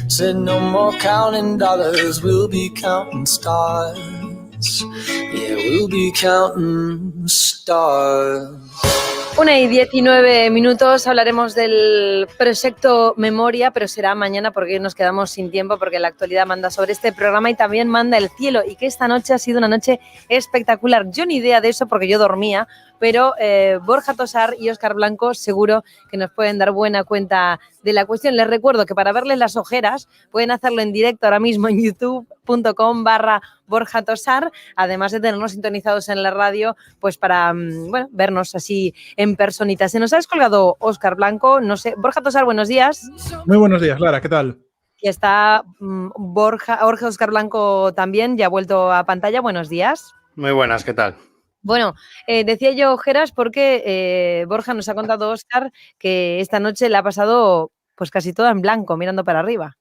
Said no more counting dollars, we'll be counting stars. Yeah, we'll be counting stars. 1:19, hablaremos del proyecto Memoria, pero será mañana porque nos quedamos sin tiempo, porque la actualidad manda sobre este programa y también manda el cielo, y que esta noche ha sido una noche espectacular. Yo ni idea de eso porque yo dormía, pero Borja Tosar y Óscar Blanco seguro que nos pueden dar buena cuenta de la cuestión. Les recuerdo que para verles las ojeras pueden hacerlo en directo ahora mismo en youtube.com/Borja Tosar, además de tenernos sintonizados en la radio, pues para vernos así en personita. Se nos ha descolgado Óscar Blanco, no sé. Borja Tosar, buenos días. Muy buenos días, Lara, ¿qué tal? Y está Jorge Óscar Blanco también, ya ha vuelto a pantalla. Buenos días. Muy buenas, ¿qué tal? Bueno, decía yo ojeras porque Borja nos ha contado, Óscar, que esta noche le ha pasado pues casi toda en blanco, mirando para arriba.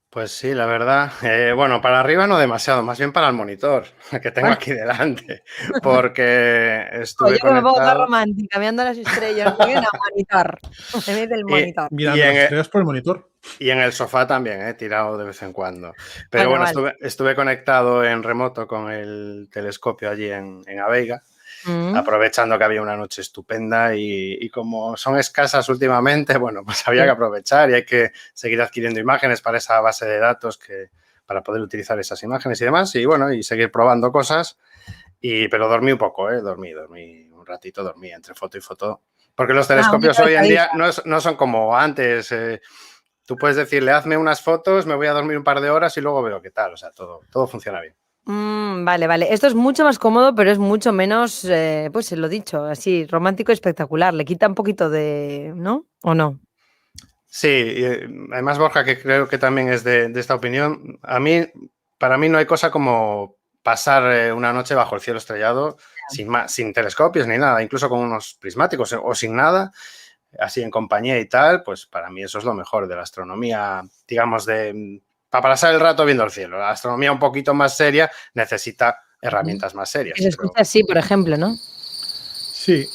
Pues sí, la verdad. Bueno, para arriba no demasiado, más bien para el monitor que tengo aquí delante, porque estuve Yo conectado... me pongo tan romántica, mirando las estrellas, en el monitor, en vez del monitor. Mirando las estrellas por el monitor. Y en el sofá también, tirado de vez en cuando. Pero bueno, vale. Estuve conectado en remoto con el telescopio allí en Aveiga, aprovechando que había una noche estupenda y como son escasas últimamente, bueno, pues había que aprovechar y hay que seguir adquiriendo imágenes para esa base de datos para poder utilizar esas imágenes y demás, y bueno, y seguir probando cosas. Pero dormí un poco, dormí un ratito, dormí entre foto y foto, porque los telescopios hoy en día no son como antes. Tú puedes decirle, hazme unas fotos, me voy a dormir un par de horas y luego veo qué tal. O sea, todo funciona bien. Vale. Esto es mucho más cómodo, pero es mucho menos, pues se lo he dicho, así, romántico y espectacular. Le quita un poquito de, ¿no? ¿O no? Sí, y además Borja, que creo que también es de esta opinión, para mí no hay cosa como pasar una noche bajo el cielo estrellado, sin telescopios ni nada, incluso con unos prismáticos o sin nada, así en compañía y tal, pues para mí eso es lo mejor de la astronomía, digamos, para pasar el rato viendo el cielo. La astronomía un poquito más seria necesita herramientas más serias. Que se escucha así, por ejemplo, ¿no? Sí,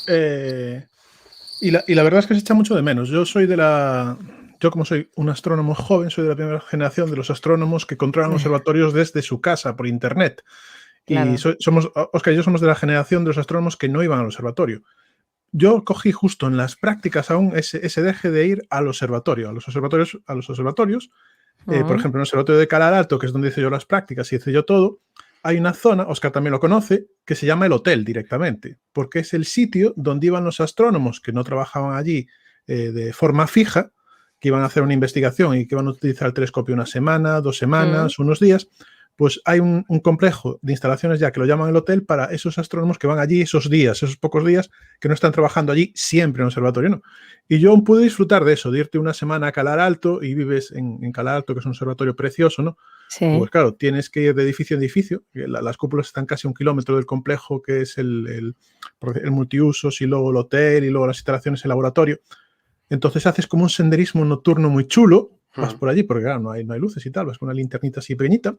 y la verdad es que se echa mucho de menos. Yo como soy un astrónomo joven, soy de la primera generación de los astrónomos que controlan observatorios desde su casa, por internet. Claro. Y Óscar y yo somos de la generación de los astrónomos que no iban al observatorio. Yo cogí justo en las prácticas aún ese deje de ir al observatorio, a los observatorios. Por ejemplo, en el observatorio de Calar Alto, que es donde hice yo las prácticas y hice yo todo, hay una zona, Óscar también lo conoce, que se llama el hotel directamente, porque es el sitio donde iban los astrónomos que no trabajaban allí de forma fija, que iban a hacer una investigación y que iban a utilizar el telescopio una semana, 2 semanas, unos días. Pues hay un complejo de instalaciones ya que lo llaman el hotel para esos astrónomos que van allí esos días, esos pocos días que no están trabajando allí siempre en el observatorio, ¿no? Y yo pude disfrutar de eso, de irte una semana a Calar Alto y vives en Calar Alto, que es un observatorio precioso, ¿no? Sí. Pues claro, tienes que ir de edificio en edificio, las cúpulas están casi a 1 kilómetro del complejo, que es el multiusos, y luego el hotel, y luego las instalaciones, el laboratorio. Entonces haces como un senderismo nocturno muy chulo, vas por allí, porque claro, no hay luces y tal, vas con una linternita así pequeñita,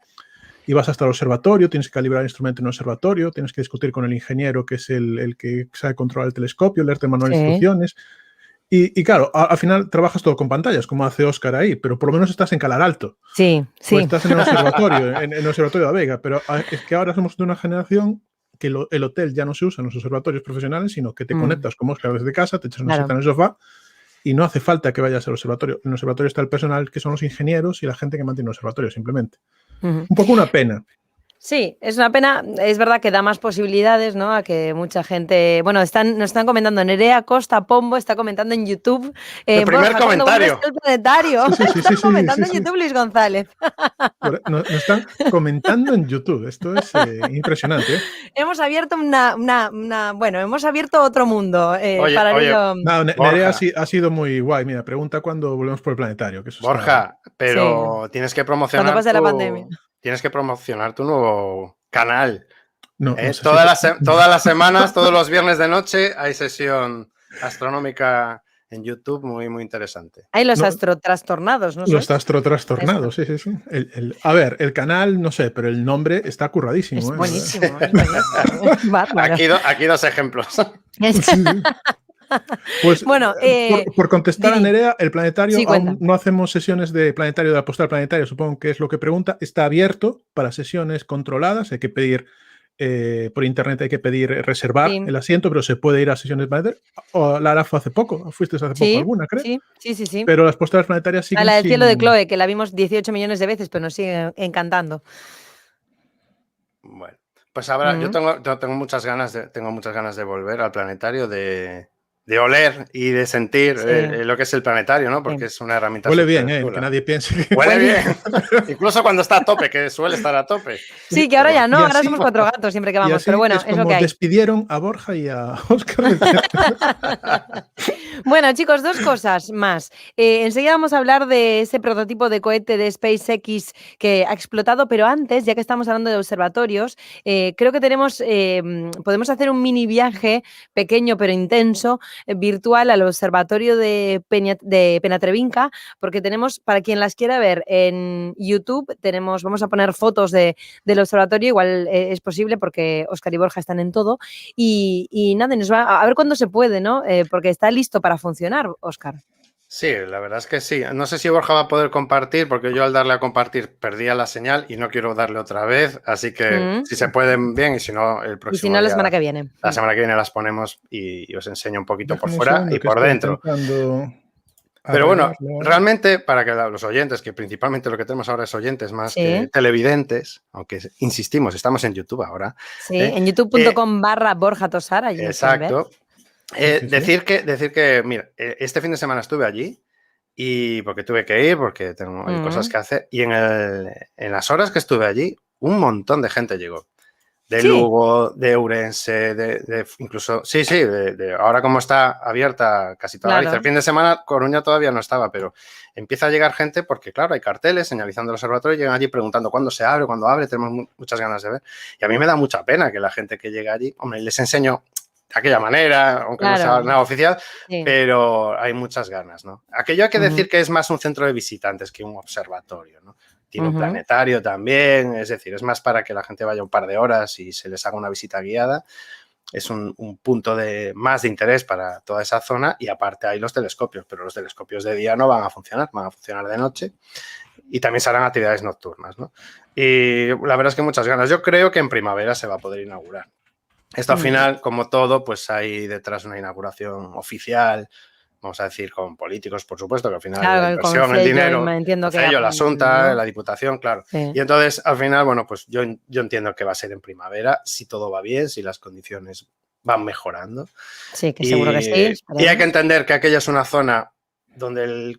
y vas hasta el observatorio, tienes que calibrar el instrumento en el observatorio, tienes que discutir con el ingeniero, que es el que sabe controlar el telescopio, leerte el manual de instrucciones. Y claro, al final trabajas todo con pantallas, como hace Óscar ahí, pero por lo menos estás en Calar Alto. Sí. O estás en el observatorio, en el observatorio de Aveiga. Pero es que ahora somos de una generación que el hotel ya no se usa en los observatorios profesionales, sino que te conectas como Óscar desde casa, te echas una siesta en el sofá y no hace falta que vayas al observatorio. En el observatorio está el personal, que son los ingenieros y la gente que mantiene el observatorio, simplemente. Un poco una pena. Sí, es una pena. Es verdad que da más posibilidades, ¿no? A que mucha gente... Bueno, nos están comentando. Nerea Costa Pombo está comentando en YouTube. El primer comentario. El planetario. Sí, está comentando en YouTube Luis González. Nos están comentando en YouTube. Esto es impresionante. Hemos abierto hemos abierto otro mundo. Oye. No, Nerea ha sido muy guay. Mira, pregunta cuándo volvemos por el planetario. Que eso Borja, pero tienes que promocionar. Cuando pase la pandemia. Tienes que promocionar tu nuevo canal. No todas las semanas, todos los viernes de noche, hay sesión astronómica en YouTube muy, muy interesante. Hay los astrotrastornados, ¿no? Los astrotrastornados, sí. A ver, el canal, no sé, pero el nombre está curradísimo. Es buenísimo. Es buenísimo. Aquí 2 ejemplos. Pues bueno, por contestar a Nerea, el planetario, sí, aún no hacemos sesiones de planetario, de apostar planetario, supongo que es lo que pregunta. Está abierto para sesiones controladas, hay que pedir por internet, hay que pedir reservar el asiento, pero se puede ir a sesiones planetarias. O Lara fue hace poco, fuiste hace poco alguna, creo. Sí. Pero las postales planetarias siguen La del cielo de Chloe, que la vimos 18 millones de veces, pero nos sigue encantando. Bueno, pues ahora yo tengo muchas ganas de volver al planetario, de oler y de sentir lo que es el planetario, ¿no? Porque es una herramienta. Huele bien, que nadie piense que huele bien. Incluso cuando está a tope, que suele estar a tope. Sí, que ahora ya no, ahora somos 4 gatos siempre que vamos, pero bueno, es lo que hay. Despidieron a Borja y a Óscar. Bueno, chicos, 2 cosas más. Enseguida vamos a hablar de ese prototipo de cohete de SpaceX que ha explotado, pero antes, ya que estamos hablando de observatorios, creo que podemos hacer un mini viaje pequeño pero intenso virtual al observatorio de Penatrevinca, porque tenemos, para quien las quiera ver en YouTube, vamos a poner fotos del observatorio, igual es posible porque Óscar y Borja están en todo, y nada, nos va a ver cuándo se puede, ¿no? Porque está listo para funcionar, Óscar. Sí, la verdad es que sí. No sé si Borja va a poder compartir, porque yo al darle a compartir perdía la señal y no quiero darle otra vez, así que si se pueden bien y si no el próximo. Y si no, la semana que viene. La semana que viene las ponemos y os enseño un poquito por fuera y por dentro. Pero bueno, realmente para que los oyentes, que principalmente lo que tenemos ahora es oyentes más que televidentes, aunque insistimos, estamos en YouTube ahora. Sí, en youtube.com/Borja Tosar. Exacto. Decir que, mira, este fin de semana estuve allí y porque tuve que ir, porque tengo cosas que hacer, y en las horas que estuve allí, un montón de gente llegó. De Lugo, de Ourense, incluso, ahora como está abierta casi toda Galicia. El fin de semana Coruña todavía no estaba, pero empieza a llegar gente porque, claro, hay carteles señalizando el observatorio y llegan allí preguntando cuándo se abre, cuándo abre, tenemos muchas ganas de ver. Y a mí me da mucha pena que la gente que llega allí, hombre, les enseño de aquella manera, aunque no sea nada oficial, pero hay muchas ganas, ¿no? Aquello hay que decir que es más un centro de visitantes que un observatorio, ¿no? Tiene un planetario también, es decir, es más para que la gente vaya un par de horas y se les haga una visita guiada. Es un punto más de interés para toda esa zona y aparte hay los telescopios, pero los telescopios de día no van a funcionar de noche y también se harán actividades nocturnas, ¿no? Y la verdad es que muchas ganas. Yo creo que en primavera se va a poder inaugurar. Esto al final, como todo, pues hay detrás una inauguración oficial, vamos a decir, con políticos, por supuesto, que al final la inversión, el dinero, la Asunta, la Diputación, claro. Sí. Y entonces, al final, bueno, pues yo entiendo que va a ser en primavera, si todo va bien, si las condiciones van mejorando. Sí, que seguro que sí. Y hay que entender que aquella es una zona donde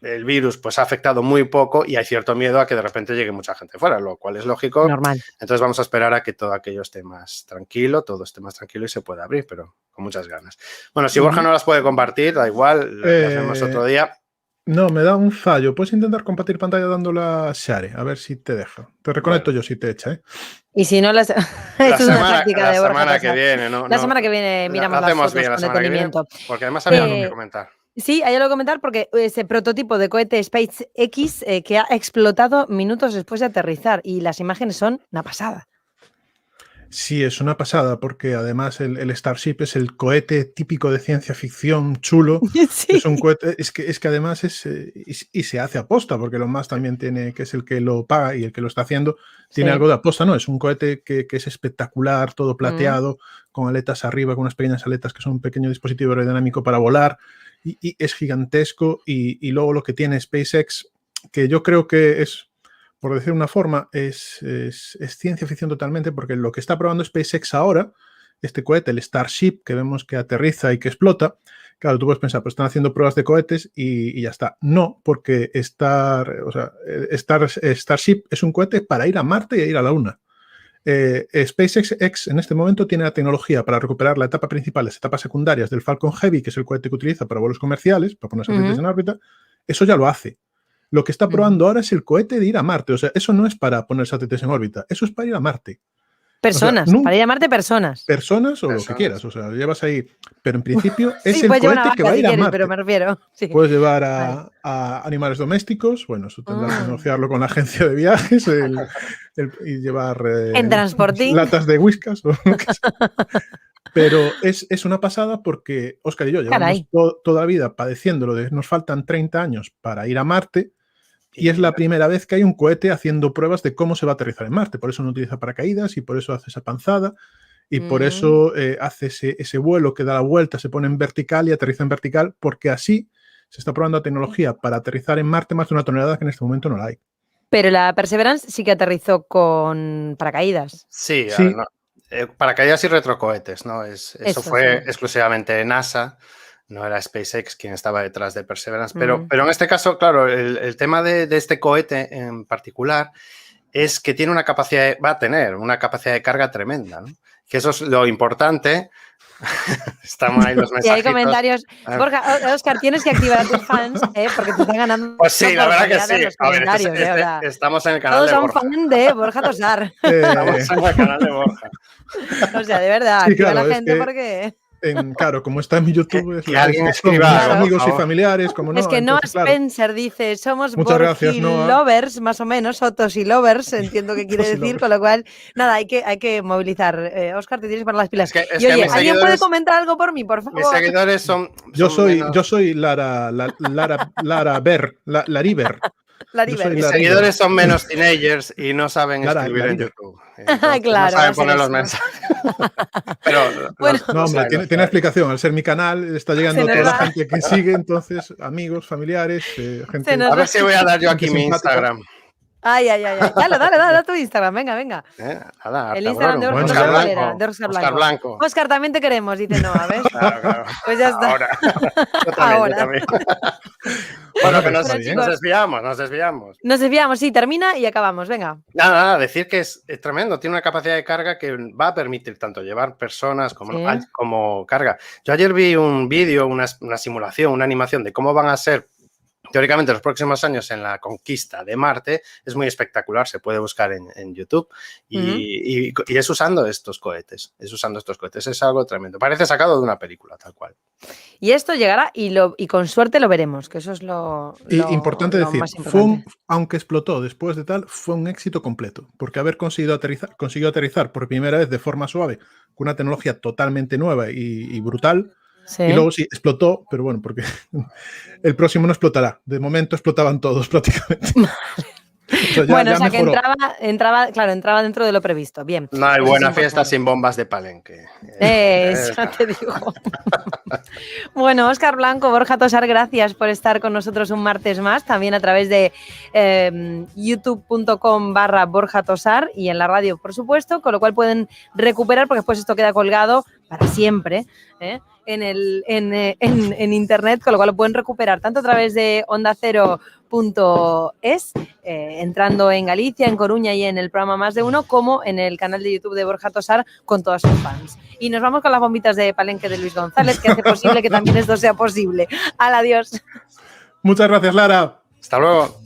el virus pues ha afectado muy poco y hay cierto miedo a que de repente llegue mucha gente fuera, lo cual es lógico. Normal. Entonces vamos a esperar a que todo aquello esté más tranquilo, y se pueda abrir, pero con muchas ganas. Bueno, si Borja no las puede compartir, da igual, las vemos otro día. No, me da un fallo. Puedes intentar compartir pantalla dándola a share, a ver si te deja. Te reconecto yo si te echa, ¿eh? Y si no, es una táctica de Borja. La semana que viene, ¿no? La semana que viene miramos las fotos bien, con detenimiento. Porque además había algo que comentar. Sí, hay algo que comentar porque ese prototipo de cohete SpaceX que ha explotado minutos después de aterrizar y las imágenes son una pasada. Sí, es una pasada porque además el Starship es el cohete típico de ciencia ficción chulo. Sí. Es un cohete, es que además y se hace aposta porque Elon Musk también tiene, que es el que lo paga y el que lo está haciendo, tiene algo de aposta, ¿no? Es un cohete que es espectacular, todo plateado, con aletas arriba, con unas pequeñas aletas que son un pequeño dispositivo aerodinámico para volar y es gigantesco y luego lo que tiene SpaceX, que yo creo que es, por decir una forma, es ciencia ficción totalmente, porque lo que está probando SpaceX ahora, este cohete, el Starship, que vemos que aterriza y que explota, claro, tú puedes pensar, pues están haciendo pruebas de cohetes y ya está. No, porque Starship es un cohete para ir a Marte y a ir a la Luna. SpaceX en este momento tiene la tecnología para recuperar la etapa principal, las etapas secundarias del Falcon Heavy, que es el cohete que utiliza para vuelos comerciales, para poner satélites en órbita. Eso ya lo hace. Lo que está probando ahora es el cohete de ir a Marte. O sea, eso no es para poner satélites en órbita, eso es para ir a Marte. Personas, para ir a Marte, personas. Personas o lo que quieras, o sea, llevas ahí. Pero en principio es el cohete que va a ir a Marte. Pero me refiero. Sí. Puedes llevar a animales domésticos, bueno, eso tendrás que negociarlo con la agencia de viajes y llevar en transportín latas de whiskas o lo que sea. Pero es una pasada porque Óscar y yo llevamos toda la vida padeciendo lo de nos faltan 30 años para ir a Marte y es la primera vez que hay un cohete haciendo pruebas de cómo se va a aterrizar en Marte. Por eso no utiliza paracaídas y por eso hace esa panzada y por eso hace ese vuelo que da la vuelta, se pone en vertical y aterriza en vertical, porque así se está probando la tecnología para aterrizar en Marte más de 1 tonelada que en este momento no la hay. Pero la Perseverance sí que aterrizó con paracaídas. Sí, sí. No, paracaídas y retrocohetes, ¿no? Eso fue exclusivamente NASA, no era SpaceX quien estaba detrás de Perseverance. Pero en este caso, claro, el tema de este cohete en particular es que tiene va a tener una capacidad de carga tremenda, ¿no? Que eso es lo importante. Estamos ahí los mensajes. Y hay comentarios. Borja, Óscar, tienes que activar a tus fans, porque te están ganando. Pues sí, la verdad que sí. A ver, estamos en el canal de Borja. Todos son fan de Borja Tosar. Estamos en el canal de Borja. O sea, de verdad, sí, activa claro, a la gente porque... Claro, como está en mi YouTube, que alguien escriba, amigos y familiares, como no. Es que entonces, Noah Spencer dice, somos Borgi lovers, más o menos, Otos y lovers, entiendo qué quiere decir, con lo cual, nada, hay que movilizar. Óscar, te tienes que poner las pilas. Y oye, ¿alguien puede comentar algo por mí, por favor? Mis seguidores son yo soy Lariber. Mis seguidores son menos teenagers y no saben escribir en YouTube. Claro. No saben poner los mensajes. Pero, bueno, no, hombre, tiene explicación. Al ser mi canal, está llegando toda la gente que sigue, entonces, amigos, familiares, gente. A ver si voy a dar yo aquí mi Instagram. Ay. Dale tu Instagram, venga. Nada, el Instagram de Óscar Blanco. Óscar, también te queremos, dice Noah, ¿ves? Claro. Pues ya está. Yo también. Bueno, que nos desviamos. Nos desviamos, sí, termina y acabamos, venga. Nada, decir que es tremendo, tiene una capacidad de carga que va a permitir tanto llevar personas como carga. Yo ayer vi un vídeo, una simulación, una animación de cómo van a ser teóricamente los próximos años en la conquista de Marte. Es muy espectacular, se puede buscar en YouTube y es usando estos cohetes. Es algo tremendo. Parece sacado de una película, tal cual. Y esto llegará y con suerte lo veremos, que eso es lo importante decir, más importante. Aunque explotó después de tal, fue un éxito completo, porque haber consiguió aterrizar por primera vez de forma suave, con una tecnología totalmente nueva y brutal. Sí. Y luego sí, explotó, pero bueno, porque el próximo no explotará. De momento explotaban todos prácticamente. O sea que entraba dentro de lo previsto. Bien. No hay buena fiesta sin bombas de Palenque. Ya te digo. Bueno, Óscar Blanco, Borja Tosar, gracias por estar con nosotros un martes más, también a través de youtube.com/Borja Tosar y en la radio, por supuesto, con lo cual pueden recuperar, porque después esto queda colgado para siempre, en internet, con lo cual lo pueden recuperar tanto a través de ondacero.es, entrando en Galicia, en Coruña y en el programa Más de Uno, como en el canal de YouTube de Borja Tosar con todos sus fans. Y nos vamos con las bombitas de Palenque de Luis González, que hace posible que también esto sea posible. Adiós. Muchas gracias, Lara. Hasta luego.